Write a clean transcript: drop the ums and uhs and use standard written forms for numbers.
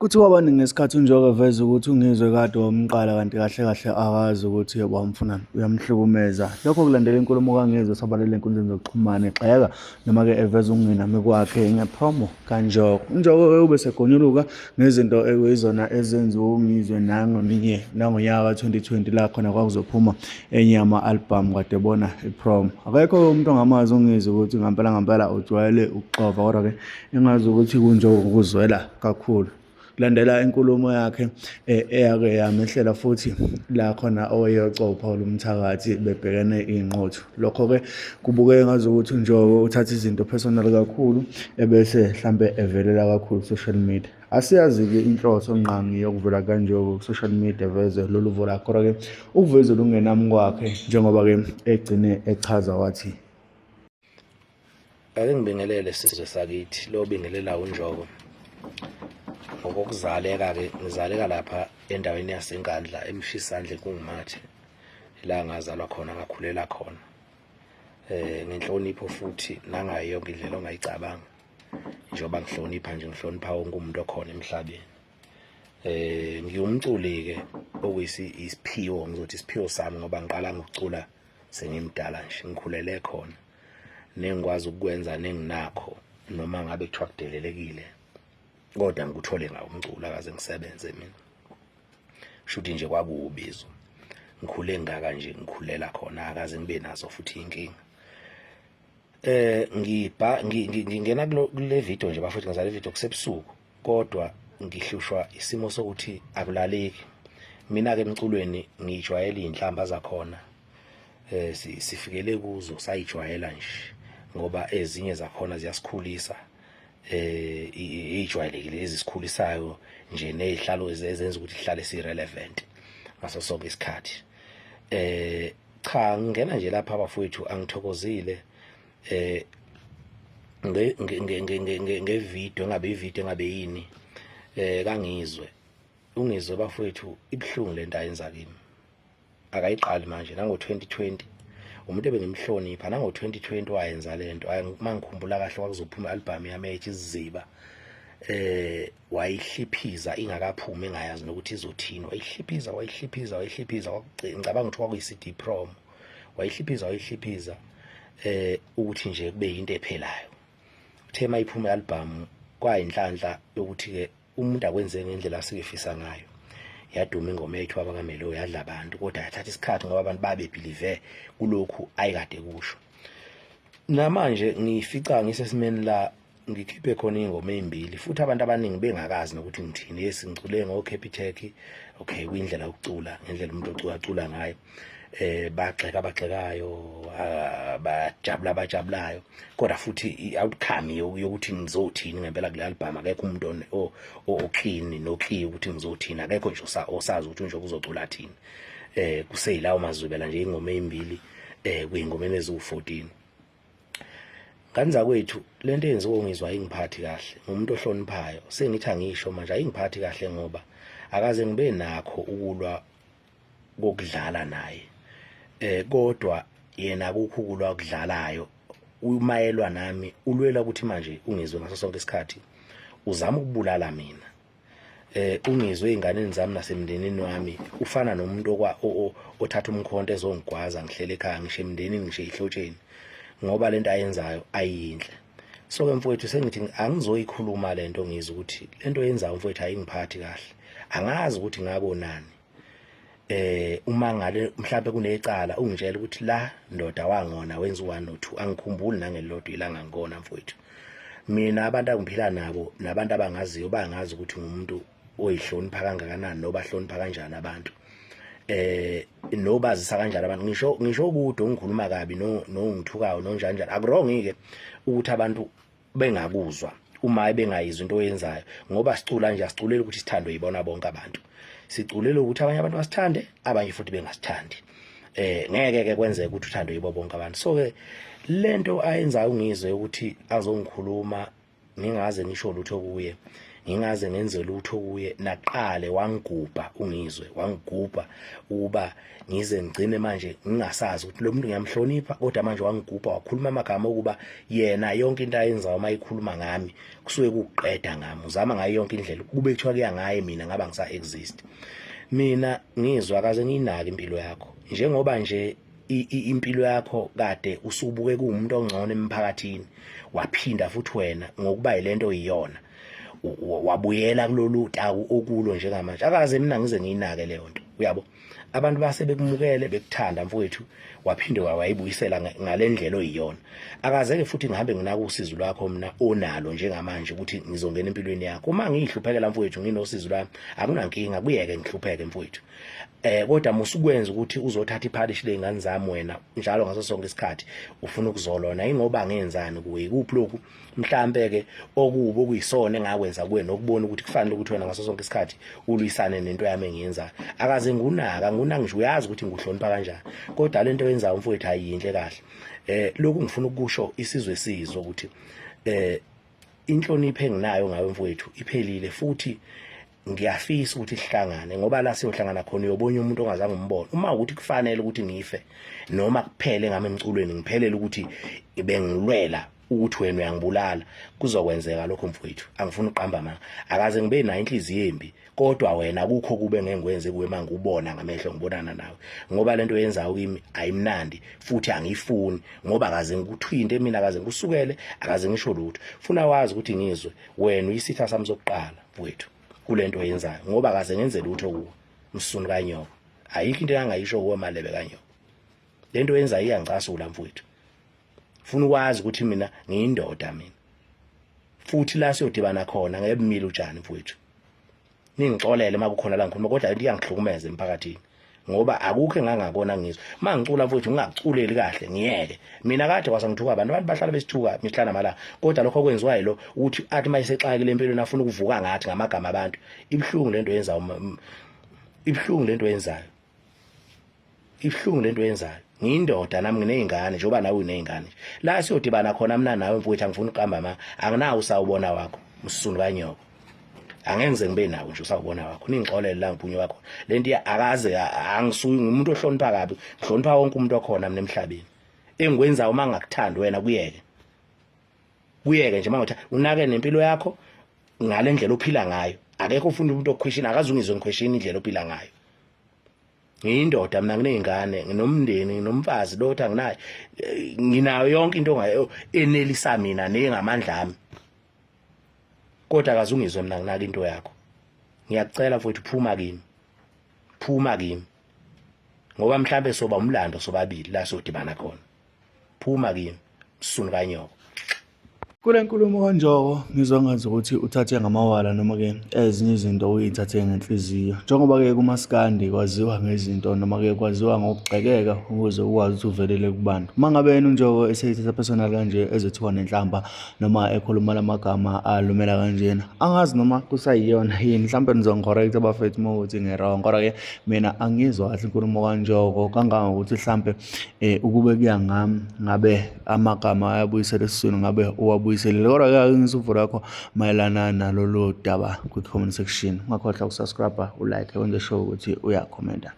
Kuthiwa abaningi ngesikhathi uNjoka veza ukuthi ungizwe kade wamqala kanti kahle kahle akazi ukuthi wamfunani uyamhlukumeza. Lokho kulandela inkulumo kaNgizwe esabalele ey'nkundleni zokuxhumana egxeka noma-ke eveza ukungenami kwakhe nge-promo kaNjoka. uNjoka ube segonyuluka ngezinto ekuyizona ezenziwe uNgizwe nangonyaka ka-2020 la khona kwakuzophuma enye yama-albhamu kade ebona i-promo. Akekho umuntu ongamazi uNgizwe ukuthi ngampela ujwayele ukuxova, kodwa-ke engazi ukuthi kuNjoka ukuzwela kakhulu. Kulandela inkulumo yakhe eyake yamehlela futhi la khona owayeyocopha umthakathi bebhekene iy'nqotho. Lokho-ke kubukeka ngazukuthi uNjoka uthatha izinto personal kakhulu ebese hlampe evelela kakhulu ku-social media. Asiyazi-ke inhloso ngqangi yokuvela kaNjoka ku-social media veze lolu vo lakho, kodwa-ke ukuvezela ukungenami kwakhe njengoba-ke egcine echaza wathi, ake ngibingelele sizwe sakithi lo bingelela uNjoka. Ngokokuzaleka-ke ngizaleka lapha endaweni yaseNgandla eMshisandle kungumathe, la ngazalwa khona ngakhulela khona, ngenhlonipho futhi nangayo yonke indlela ongayicabanga, njengoba ngihlonipha nje ngihlonipha wonke umuntu okhona emhlabeni. Ngiwumculi-ke okuyisiphiwo, ngizothi isiphiwo sami ngoba ngiqala ngokucula sengimdala nje, ngikhulele khona nengikwazi ukukwenza nenginakho noma ngabe kuthiwa kudelelekile, kodwa ngikuthole ngawo umculo akaze ngisebenze mina. Shuthi nje kwakuwubizo, ngikhule ngaka nje ngikhulela khona, akaze ngibe nazo futhi inkinga. Ngingena kule video nje bafowethu, ngizale video kusebusuku, kodwa ngihlushwa isimo sokuthi akulaleki. Mina-ke emculweni ngijwayele iy'nhlamba zakhona, sifikele kuzo sayijwayela nje ngoba ezinye zakhona ziyasikhulisa, ijwayelekile ezisikhulisayo nje, nezihlalo ezenza ukuthi sihlale si-relevant ngaso sonke isikhathi. Cha, ngingena nje lapha bafowethu angithokozile ngevidiyo, engabe ividiyo engabe yini, kaNgizwe. uNgizwe bafowethu ibuhlungu lento ayenza kimi, akayiqali manje. Nango-2020 umuntu ebengimhlonipha, nango-2020 wayenza lento. Uma ngikhumbula kahle kwakuzophuma i-albhamu yami ethi Isiziba, wayihliphiza ingakaphumi, engayazi nokuthi izothini. Wayihliphiza ngicabanga ukuthi kwakuyi-CD promo. Wayihliphiza ukuthi nje kube yinto ephelayo. Uthe uma iphuma i-albhamu kwayinhlanhla yokuthi-ke umuntu akwenze ngendlela asikefisa ngayo. Yaduma ingoma yethu abakamelo, yadla abantu, kodwa yathatha isikhathi ngoba abantu babebhilive kulokhu ayekade kusho. Namanje ngifica ngisesimeni la ngikhiphe khona iy'ngoma ey'mbili futhi abantu abaningi bengakazi nokuthi ngithini. Yes, ngicule ngo-Capitec, okay, kuyindlela yokucula, ngendlela umuntu acula ngayo. Bagxekayo, bajabulayo, kodwa futhi i-outcome yokuthi ngizothini ngempela kule album, akekho umuntu okhini nokhiye ukuthi ngizothini, akekho nje osazi ukuthi uNjoka uzocula thini. Kuseyilawo mazwibela nje iy'ngoma ey'mbili kuy'ngomeni eziwu-14. Kanza kwethu lento eyenziwa uNgizwe ayingiphathi kahle. Ngumuntu ohloniphayo, sengithi angisho manje ayingiphathi kahle ngoba akaze ngibe nakho ukulwa kokudlala naye, kodwa yena kukho ukulwa okudlalayo umayelwa nami, ulwela ukuthi manje uNgizwe ngaso sonke isikhathi uzama ukubulala mina. uNgizwe ey'nganeni zami nasemndenini wami ufana nomuntu othatha umkhonto ezongigwaza ngihlele ekhaya, ngisho emndenini, ngisho ey'hlotsheni, ngoba lento ayenzayo ayiyinhle. So-ke mfowethu, sengithi angizoyikhuluma lento Ngizwe ukuthi lento yenzayo mfowethu ayingiphathi kahle. Angazi ukuthi ngabonani. Uma ngale mhlawumbe kunecala ungitshela ukuthi la ndoda wangona wenza u1 no2, angikhumbuli nangelilodwa ilanga ngikona mfowethu. Mina abantu angiphila nabo nabantu abangaziyo bangazi ukuthi ngumuntu oyihlonipha kangakanani nobahlonipha kanjani abantu, nobazisa kanjani abantu. Ngisho ukuthi ongikhuluma kabi nongithukayo nonjanjani, akurongi-ke ukuthi abantu bengakuzwa uma bengayizwa into oyenzayo, ngoba sicula nje, asiculeli ukuthi sithandwe yibona bonke abantu, siculele ukuthi abanye abantu basithande, abanye futhi bengasithandi. Ngeke-ke kwenzeka ukuthi uthandwe yibo bonke abantu. So-ke lento ayenzayo uNgizwe ukuthi azongikhuluma ngingaze ngisho lutho kuye, ngingaze ngenze lutho kuye, naqale wangigubha ungizwe, wangigubha ukuba ngize ngigcine manje ngingasazi ukuthi lo muntu ngiyamhlonipha, kodwa manje wangigubha wakhuluma amagama okuba yena yonke into ayenzayo uma ikhuluma ngami kusuke kuqeda ngami, uzama ngayo yonke indlela kube kuthiwa kuya ngaye mina ngaba ngisa exist. Mina ngizwa akaze ngiyinaka impilo yakho, njengoba nje impilo yakho kade usubuke kuumuntu ongcono emphakathini, waphinda futhi wena ngokuba yilento iyona wabuyela kulolu taku okulo njengamanje. Akaze mina ngize ngiyinake leyo nto, uyabo. Abantu base bekumukele bekuthanda mfowethu, waphinde wayibuyisela ngalendlela oyiyona. Akazeke futhi ngihambe nginaka usizo lwakho mina onalo njengamanje ukuthi ngizongena empilweni yakho. Uma ngihluphekela mfowethu nginosizo lwami, akunankinga, kuyeke ngihlupheke mfowethu. Kodwa musukwenza ukuthi uzothatha iphalishi lezingane zami wena njalo ngaso sonke isikhathi ufuna ukuzolona. Ingoba ngenzani kuwe, ikuphi lokhu mhlambe ke okubo okuyisona engakwenza kuwe nokubona ukuthi kufanele ukuthi wena ngaso sonke isikhathi ulwisane nento yami engiyenzayo. Akaze ngunaka ngisho uyazi ukuthi nguhlonipha kanjani, kodwa lento oyenzayo mfowethu ayinhle kahle. Lokhu ngifuna ukusho isizwe sizwe ukuthi inhlonipho enginayo ngawe mfowethu iphelile, futhi ngiyafisa ukuthi sihlangane, ngoba la siyohlangana khona uyobona umuntu ongazange umbone. Uma ukuthi kufanele ukuthi ngife noma kuphele ngami emculweni, ngiphelele ukuthi bengilwela ukuthi wena uyangibulala, kuzokwenzeka lokho mfowethu. Angifuni uqamba manga, akaze ngibe nayo inhliziyo embi, kodwa wena kukho kube ngengikwenze kuwe manje ubona ngamehlo ngibonana nawe, ngoba lento yenzayo kimi ayimnandi futhi angiyifuni, ngoba akaze ngikuthwinte mina, akaze ngikusukele, akaze ngisho lutho. Funa wazi ukuthi ngizwe wena uyisitha sami sokuqala mfowethu kulento yenzayo, ngoba akaze ngenze lutho kuwe msunu kanyoka. Ayikho into engayisho kuwe Malebe kanyoka, lento yenzayo iyangicasula mfowethu. Funa ukwazi ukuthi mina ngiyindoda mina, futhi la siyodibana khona ngebumile utshani mfowethu. Ningixolele uma kukhona la ngikhuluma, kodwa into iyangihlukumeza emphakathini, ngoba akukho engangakona ngizwe. Uma ngicula mfowethu ngingakuculeli kahle ngiyeke. Mina kade wasangithuka abantu bahlala besithuka mihla namalanga, kodwa lokho kwenziwa yilo ukuthi athi mayesexakile empilweni afuna ukuvuka ngathi ngamagama abantu. Ibhlungu lento yenzayo, ibhlungu lento yenzayo, ibhlungu lento yenzayo. Ngiyindoda nami nginezingane njengoba nawe unezingane. La siyodibana khona mina nawe mfowethu, angifuni uqamba ma, anginawo usawubona wakho msunu kanyoka. Angenze ngibe nawo nje usawubona wakho. Ningixolele la ngiphunywa wakho. Lento akaze angisuyi ngumuntu ohlonipha kabi, ngihlonipha wonke umuntu okhona mina emhlabeni. Engikwenzayo uma ngakuthanda wena kuyeke. Kuyeke nje manje unake nempilo yakho ngale ndlela ophila ngayo. Akekho ufuna umuntu okuquestion, akaze ungizwe ngiquestion indlela ophila ngayo. Ngiyindoda mina, nginezingane, nginomndeni, nginomfazi lotha anginayo. Nginayo yonke into ngayo enelisa mina nengamandla ami. Kodwa akaze ungizwe mina nginaka into yakho. Ngiyakucela mfowethu, phuma kimi. Phuma kimi. Ngoba mhlambe soba umlando sobabili la sodibana khona. Phuma kimi msunu kanyoka. Kule nkulumo kanjoko ngizwa ngathi ukuthi uthathe ngamawala noma ke ezinye izinto uyithathe ngenhliziyo, njengoba ke kumaskandi kwaziwa ngezinto noma ke kwaziwa ngokugxekeka ukuze ukwazi ukuthi uvelele kubantu. Mangabe yena unjoko eseyithatha personal kanje ezethiwa nenhlamba noma ekhuluma lamagama alumela kanjena, angazi noma kusayiyona yini, mhlawumbe nizongicorrect abafethu uma ukuthi ngirong, kodwa ke mina angizwa kahle inkulumo kanjoko kangangokuthi mhlawumbe ukube kuya ngami ngabe amagama ayabuyisela esiswini, ngabe uwabuyisele. Kodwa ke ngisuvu lakho mayelana nalolu daba kwi-comment section. Ungakhohlwa ukusubscribe, ulike, wenze sure ukuthi uyakhomenta.